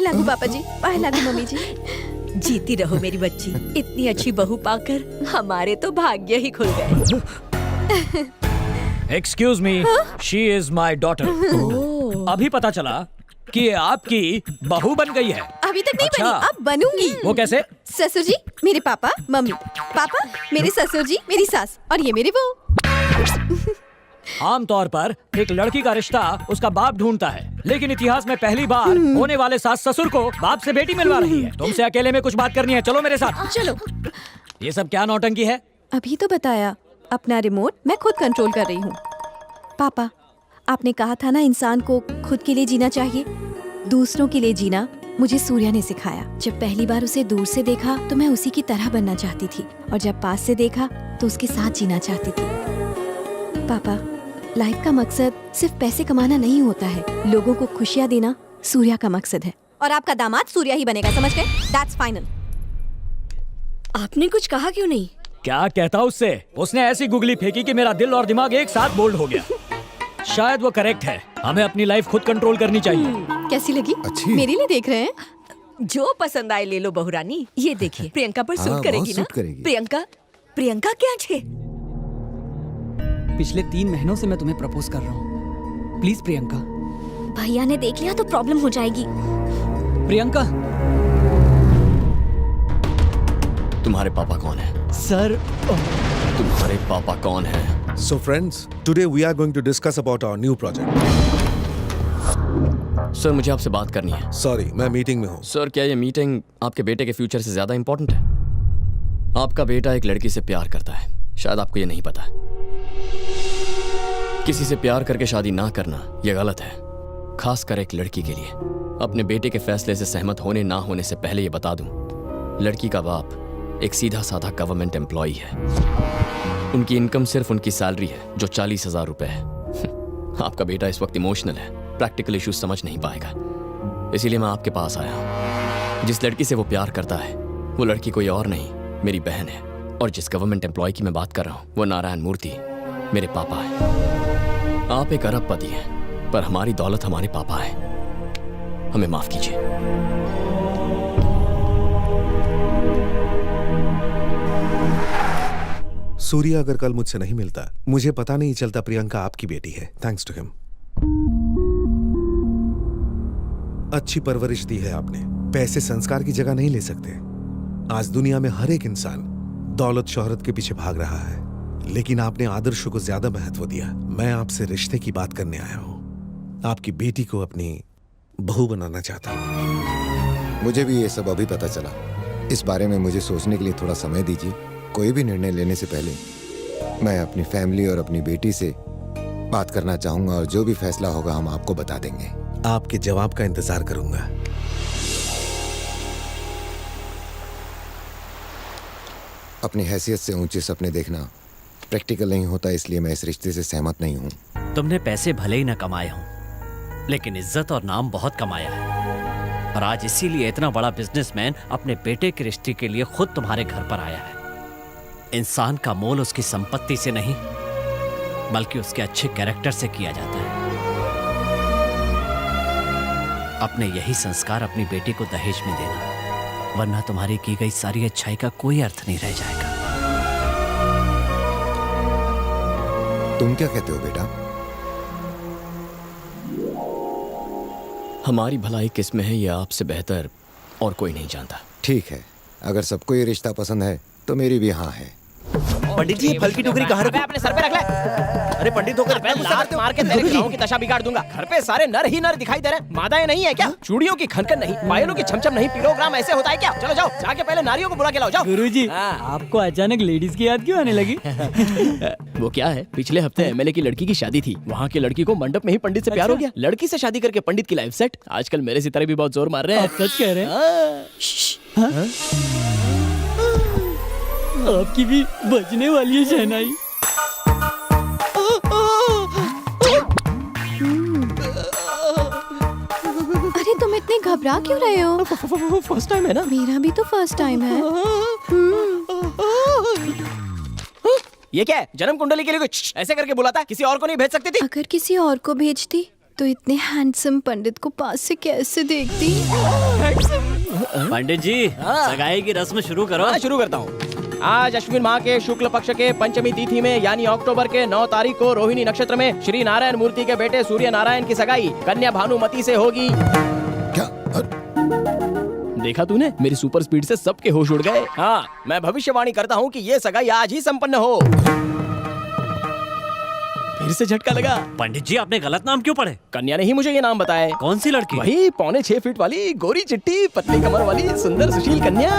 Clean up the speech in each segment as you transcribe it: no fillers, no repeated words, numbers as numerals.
लागू पापा जी, बाहर लागू मम्मी जी। जीती रहो मेरी बच्ची, इतनी अच्छी बहू पाकर हमारे तो भाग्य ही खुल गए। Excuse me, she is my daughter. अभी पता चला कि ये आपकी बहू बन गई है। अभी तक नहीं अच्छा। बनी, अब बनूंगी। वो कैसे? ससुर जी मेरे पापा, मम्मी, पापा मेरे ससुर जी, मेरी सास, और ये मेरे वो। आमतौर पर एक लड़की का रिश्ता उसका बाप ढूंढता है, लेकिन इतिहास में पहली बार होने वाले सास ससुर को बाप से बेटी मिलवा रही है। तुमसे अकेले में कुछ बात करनी है, चलो मेरे साथ। चलो। ये सब क्या नौटंकी है? अभी तो बताया, अपना रिमोट मैं खुद कंट्रोल कर रही हूँ। पापा, आपने कहा था ना इंसान को खुद के लिए जीना चाहिए, दूसरों के लिए जीना मुझे सूर्या ने सिखाया। जब पहली बार उसे दूर से देखा तो मैं उसी की तरह बनना चाहती थी, और जब पास से देखा तो उसके साथ जीना चाहती थी। पापा, लाइफ का मकसद सिर्फ पैसे कमाना नहीं होता है, लोगों को खुशियाँ देना सूर्या का मकसद है। और आपका दामाद सूर्या ही बनेगा, समझ गए? That's final. आपने कुछ कहा क्यों नहीं? क्या कहता उससे? उसने ऐसी गुगली फेंकी कि मेरा दिल और दिमाग एक साथ बोल्ड हो गया। शायद वो करेक्ट है, हमें अपनी लाइफ खुद कंट्रोल करनी चाहिए। कैसी लगी? अच्छी। मेरे लिए देख रहे हैं? जो पसंद आए ले लो बहुरानी। ये देखिए, प्रियंका पर सूट करेगी बहुत ना? सूट करेगी। प्रियंका क्या छे? पिछले 3 महीनों से मैं तुम्हें प्रपोज कर रहा हूँ, प्लीज प्रियंका। भैया ने देख लिया तो प्रॉब्लम हो जाएगी। प्रियंका। तुम्हारे पापा कौन है? सर, तुम्हारे पापा कौन है? So friends, today we are going to discuss about our new project. Sir, मुझे आपसे बात करनी है। Sorry, मैं मीटिंग में हूँ। सर, क्या ये मीटिंग आपके बेटे के फ्यूचर से ज्यादा इंपॉर्टेंट है? आपका बेटा एक लड़की से प्यार करता है, शायद आपको ये नहीं पता। किसी से प्यार करके शादी ना करना ये गलत है, खासकर एक लड़की के लिए। अपने बेटे के फैसले से सहमत होने ना होने से पहले ये बता दूं, लड़की का बाप एक सीधा साधा गवर्नमेंट एम्प्लॉई है। उनकी इनकम सिर्फ उनकी सैलरी है जो 40,000 रुपए है। आपका बेटा इस वक्त इमोशनल है, प्रैक्टिकल इश्यूज समझ नहीं पाएगा, इसीलिए मैं आपके पास आया हूँ। जिस लड़की से वो प्यार करता है वो लड़की कोई और नहीं, मेरी बहन है। और जिस गवर्नमेंट एम्प्लॉय की मैं बात कर रहा हूँ वो नारायण मूर्ति मेरे पापा है। आप एक अरबपति हैं, पर हमारी दौलत हमारे पापा है। हमें माफ कीजिए। सूर्या अगर कल मुझसे नहीं मिलता, मुझे पता नहीं चलता प्रियंका आपकी बेटी है। Thanks to him. अच्छी परवरिश दी है आपने। पैसे संस्कार की जगह नहीं ले सकते। आज दुनिया में हर एक इंसान दौलत शोहरत के पीछे भाग रहा है, लेकिन आपने आदर्शों को ज्यादा महत्व दिया। मैं आपसे रिश्ते की बात करने आया हूं। आपकी बेटी को अपनी बहू बनाना चाहता हूं। मुझे भी ये सब अभी पता चला। इस बारे में मुझे सोचने के लिए थोड़ा समय दीजिए। कोई भी निर्णय लेने से पहले मैं अपनी फैमिली और अपनी बेटी से बात करना चाहूंगा, और जो भी फैसला होगा हम आपको बता देंगे। आपके जवाब का इंतजार करूंगा। अपनी हैसियत से ऊंचे सपने देखना प्रैक्टिकल नहीं होता, इसलिए मैं इस रिश्ते से सहमत नहीं हूँ। तुमने पैसे भले ही न कमाए हों, लेकिन इज्जत और नाम बहुत कमाया है, और आज इसीलिए इतना बड़ा बिजनेसमैन अपने बेटे के रिश्ते के लिए खुद तुम्हारे घर पर आया है। इंसान का मोल उसकी संपत्ति से नहीं, बल्कि उसके अच्छे कैरेक्टर से किया जाता है। अपने यही संस्कार अपनी बेटी को दहेज में देना, वरना तुम्हारी की गई सारी अच्छाई का कोई अर्थ नहीं रह जाएगा। तुम क्या कहते हो बेटा? हमारी भलाई किस में है ये आपसे बेहतर और कोई नहीं जानता। ठीक है, अगर सबको ये रिश्ता पसंद है तो मेरी भी हाँ है। पंडित जी, फल की टोकरी कहाँ रखूं? अपने सर पे रख ले। अरे पंडित होकर लात मार के तेरे खिलाओं की दशा बिगाड़ दूंगा। घर पे सारे नर ही नर दिखाई दे रहे हैं, मादाएं नहीं है क्या? चूड़ियों की खनखन नहीं, पायलों की छमछम नहीं, पिलोग्राम ऐसे होता है क्या? चलो जाओ, जाके पहले नारियों को बुला के लाओ, जाओ। गुरुजी, आपको अचानक लेडीज की याद क्यों आने लगी? वो क्या है, पिछले हफ्ते एमएलए की लड़की की शादी थी, वहाँ की लड़की को मंडप में ही पंडित से प्यार हो गया। लड़की से शादी करके पंडित की लाइफ सेट। आजकल मेरे सितारे भी बहुत जोर मार रहे हैं। सच कह रहे हैं? आपकी भी बजने वाली है शहनाई। अरे तुम इतने घबरा क्यों रहे हो? फर्स्ट टाइम है ना? मेरा भी तो फर्स्ट टाइम है। ये क्या है? जन्म कुंडली के लिए कुछ ऐसे करके बुलाता? किसी और को नहीं भेज सकती थी? अगर किसी और को भेजती तो इतने हैंडसम पंडित को पास से कैसे देखती। पंडित जी सगाई की रस्म शुरू करो। हाँ, शुरू करता हूँ। आज अश्विन माह के शुक्ल पक्ष के पंचमी तिथि में यानी अक्टूबर के 9 तारीख को रोहिणी नक्षत्र में श्री नारायण मूर्ति के बेटे सूर्य नारायण की सगाई कन्या भानुमति से होगी। क्या देखा तूने, मेरी सुपर स्पीड से सबके होश उड़ गए। हाँ, मैं भविष्यवाणी करता हूँ कि ये सगाई आज ही संपन्न हो। फिर से झटका लगा। पंडित जी आपने गलत नाम क्यों पढ़े? कन्या ने ही मुझे ये नाम बताया। कौन सी लड़की? वही 6.25 फीट वाली गोरी चिट्टी पतली कमर वाली सुंदर सुशील कन्या।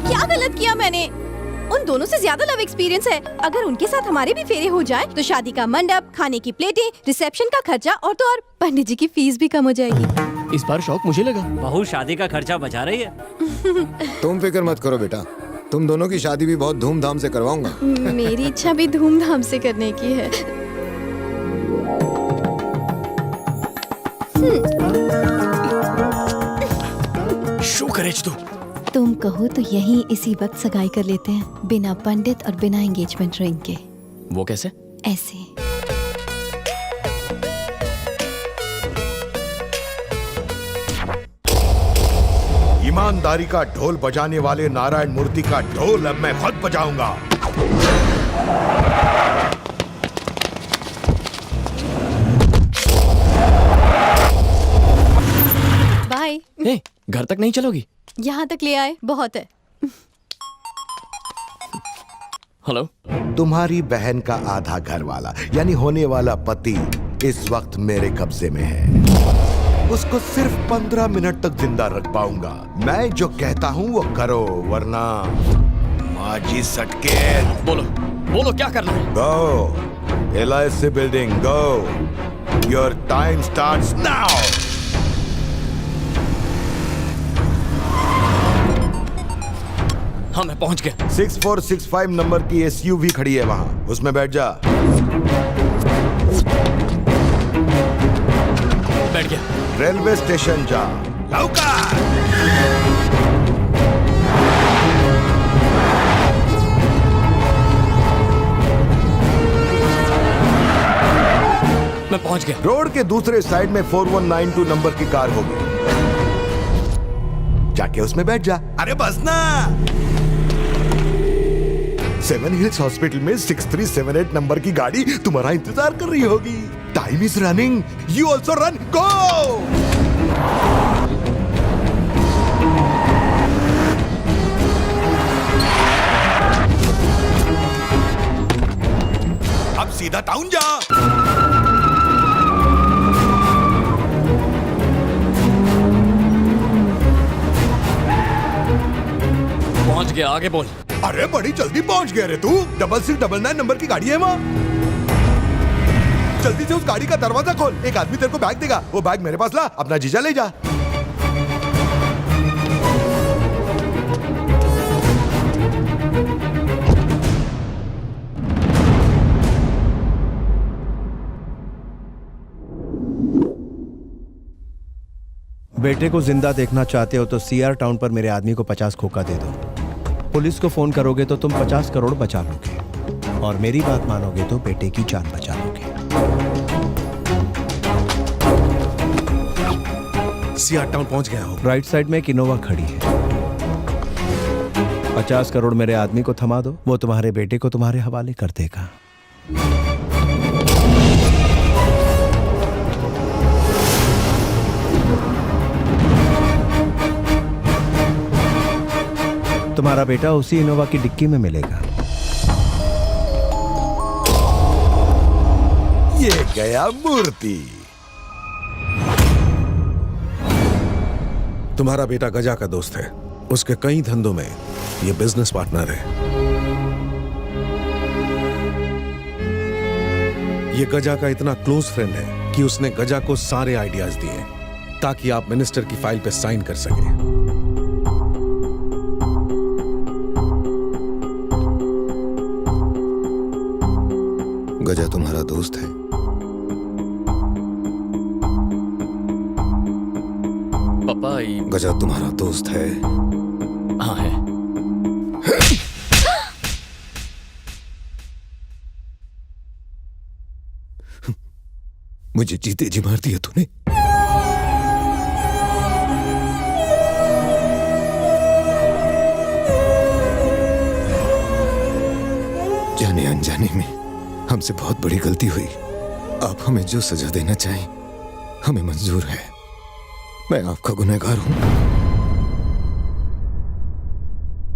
क्या गलत किया मैंने? उन दोनों से ज्यादा लव एक्सपीरियंस है। अगर उनके साथ हमारे भी फेरे हो जाएं, तो शादी का मंडप, खाने की प्लेटें, रिसेप्शन का खर्चा और तो और पंडित जी की फीस भी कम हो जाएगी। इस बार शौक मुझे लगा। बहू शादी का खर्चा बचा रही है। तुम फिक्र मत करो बेटा, तुम दोनों की शादी भी बहुत धूमधाम से करवाऊंगा। मेरी इच्छा भी धूमधाम से करने की है। शो करेज तू। तुम कहो तो यहीं इसी वक्त सगाई कर लेते हैं, बिना पंडित और बिना एंगेजमेंट रिंग के। वो कैसे? ऐसे। ईमानदारी का ढोल बजाने वाले नारायण मूर्ति का ढोल अब मैं खुद बजाऊंगा। बाय। ए, घर तक नहीं चलोगी? यहाँ तक ले आए, बहुत है। हेलो। तुम्हारी बहन का आधा घर वाला यानी होने वाला पति इस वक्त मेरे कब्जे में है। उसको सिर्फ 15 मिनट तक जिंदा रख पाऊंगा। मैं जो कहता हूँ वो करो, वरना माजी सटके। बोलो बोलो क्या करना है? गो LIC building, go. Your time starts now. हाँ मैं पहुंच गया। 6465 नंबर की SUV खड़ी है वहां, उसमें बैठ जा। बैठ गया। रेलवे स्टेशन जा, लौका। मैं पहुंच गया। रोड के दूसरे साइड में 4192 नंबर की कार होगी, जाके उसमें बैठ जा। अरे बस ना। 7 हिल्स हॉस्पिटल में 6378 नंबर की गाड़ी तुम्हारा इंतजार कर रही होगी। Time is running, you also run, go. अब सीधा टाउन जा। पहुंच गया, आगे बोल। अरे बड़ी जल्दी पहुंच गया रे तू। 6699 नंबर की गाड़ी है वहाँ। जल्दी से उस गाड़ी का दरवाजा खोल, एक आदमी तेरे को बैग देगा। वो बैग मेरे पास ला, अपना जीजा ले जा। बेटे को जिंदा देखना चाहते हो तो CR टाउन पर मेरे आदमी को 50 खोखा दे दो। पुलिस को फोन करोगे तो तुम 50 करोड़ बचा लोगे, और मेरी बात मानोगे तो बेटे की जान बचा लोगे। CR टाउन पहुंच गया हो। राइट साइड में एक इनोवा खड़ी है। 50 करोड़ मेरे आदमी को थमा दो, वो तुम्हारे बेटे को तुम्हारे हवाले कर देगा। तुम्हारा बेटा उसी इनोवा की डिक्की में मिलेगा। ये गया मूर्ति। तुम्हारा बेटा गजा का दोस्त है, उसके कई धंधों में ये बिजनेस पार्टनर है। ये गजा का इतना क्लोज फ्रेंड है कि उसने गजा को सारे आइडियाज दिए ताकि आप मिनिस्टर की फाइल पे साइन कर सके। गजा तुम्हारा दोस्त है? पापा गजा तुम्हारा दोस्त है? हाँ है। मुझे जीते जी मार दिया तूने। जाने अनजाने में हमसे बहुत बड़ी गलती हुई। आप हमें जो सजा देना चाहें हमें मंजूर है। मैं आपका गुनहगार हूं।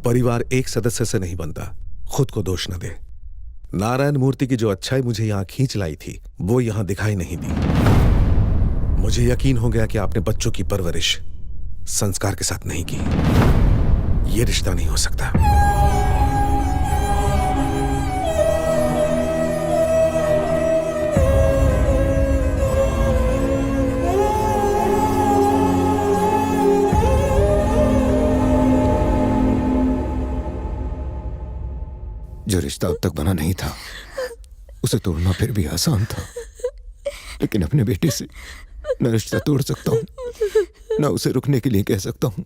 परिवार एक सदस्य से नहीं बनता, खुद को दोष न दे। नारायण मूर्ति की जो अच्छाई मुझे यहां खींच लाई थी वो यहां दिखाई नहीं दी। मुझे यकीन हो गया कि आपने बच्चों की परवरिश संस्कार के साथ नहीं की। ये रिश्ता नहीं हो सकता। जो रिश्ता अब तक बना नहीं था उसे तोड़ना फिर भी आसान था, लेकिन अपने बेटे से न रिश्ता तोड़ सकता हूं न उसे रुकने के लिए कह सकता हूं।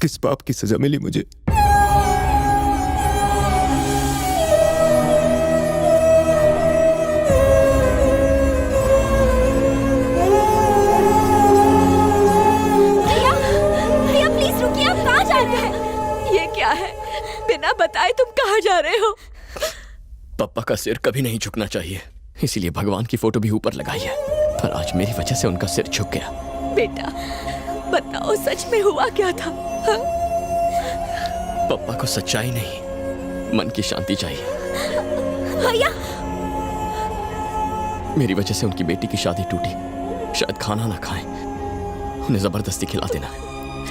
किस पाप की सजा मिली मुझे? भैया प्लीज रुकिए, आप कहाँ जा रहे हैं? ये क्या है? बिना बताए तुम कहाँ जा रहे हो? पप्पा का सिर कभी नहीं झुकना चाहिए, इसीलिए भगवान की फोटो भी ऊपर लगाई है, पर आज मेरी वजह से उनका सिर झुक गया। बेटा बताओ, सच में हुआ क्या था? हाँ? पप्पा को सच्चाई नहीं, मन की शांति चाहिए। भैया मेरी वजह से उनकी बेटी की शादी टूटी। शायद खाना ना खाएं, उन्हें जबरदस्ती खिला देना,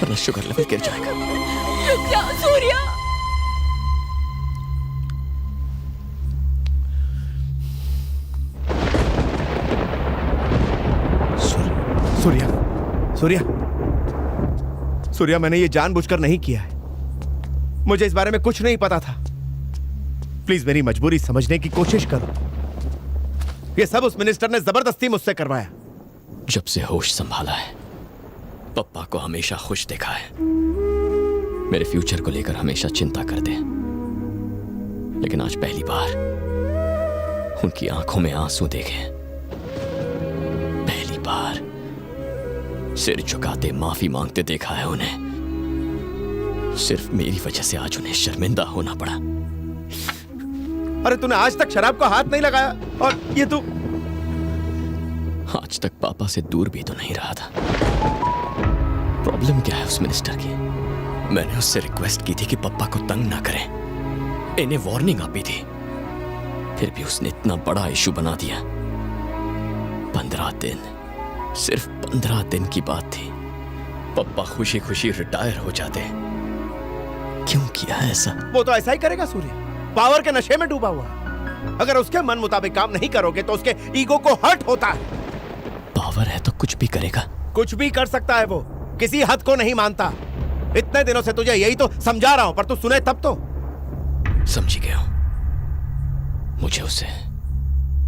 वरना शुगर लेवल गिर जाएगा। रुक जाओ सूर्या। सूर्या, सूर्या, सूर्या, मैंने ये जानबूझकर नहीं किया है। मुझे इस बारे में कुछ नहीं पता था। प्लीज मेरी मजबूरी समझने की कोशिश करो। ये सब उस मिनिस्टर ने जबरदस्ती मुझसे करवाया। जब से होश संभाला है पप्पा को हमेशा खुश देखा है। मेरे फ्यूचर को लेकर हमेशा चिंता करते हैं, लेकिन आज पहली बार उनकी आंखों में आंसू देखे। पहली बार सिर झुकाते माफी मांगते देखा है उन्हें। सिर्फ मेरी वजह से आज उन्हें शर्मिंदा होना पड़ा। अरे तूने आज तक शराब को हाथ नहीं लगाया और ये तू आज तक पापा से दूर भी तो नहीं रहा था। प्रॉब्लम क्या है उस मिनिस्टर की? मैंने उससे रिक्वेस्ट की थी कि पापा को तंग ना करें, इन्हें वार्निंग आपी थी, फिर भी उसने इतना बड़ा इशू बना दिया। 15 दिन, सिर्फ 15 दिन की बात थी, पापा खुशी खुशी रिटायर हो जाते। क्यों किया ऐसा? वो तो ऐसा ही करेगा सूर्य, पावर के नशे में डूबा हुआ है। अगर उसके मन मुताबिक काम नहीं करोगे तो उसके ईगो को हर्ट होता है। पावर है तो कुछ भी करेगा। कुछ भी कर सकता है वो, किसी हद को नहीं मानता। इतने दिनों से तुझे यही तो समझा रहा हूं, पर तू सुने तब तो। समझ गया हूं, मुझे उसे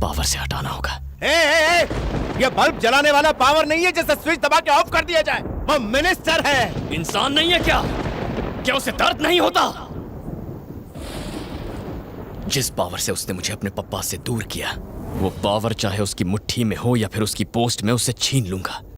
पावर से हटाना होगा। ये बल्ब जलाने वाला पावर नहीं है जिसे स्विच दबा के ऑफ कर दिया जाए। वो मिनिस्टर है। इंसान नहीं है क्या? क्या उसे दर्द नहीं होता? जिस पावर से उसने मुझे अपने पप्पा से दूर किया, वो पावर चाहे उसकी मुट्ठी में हो या फिर उसकी पोस्ट में, उसे छीन लूंगा।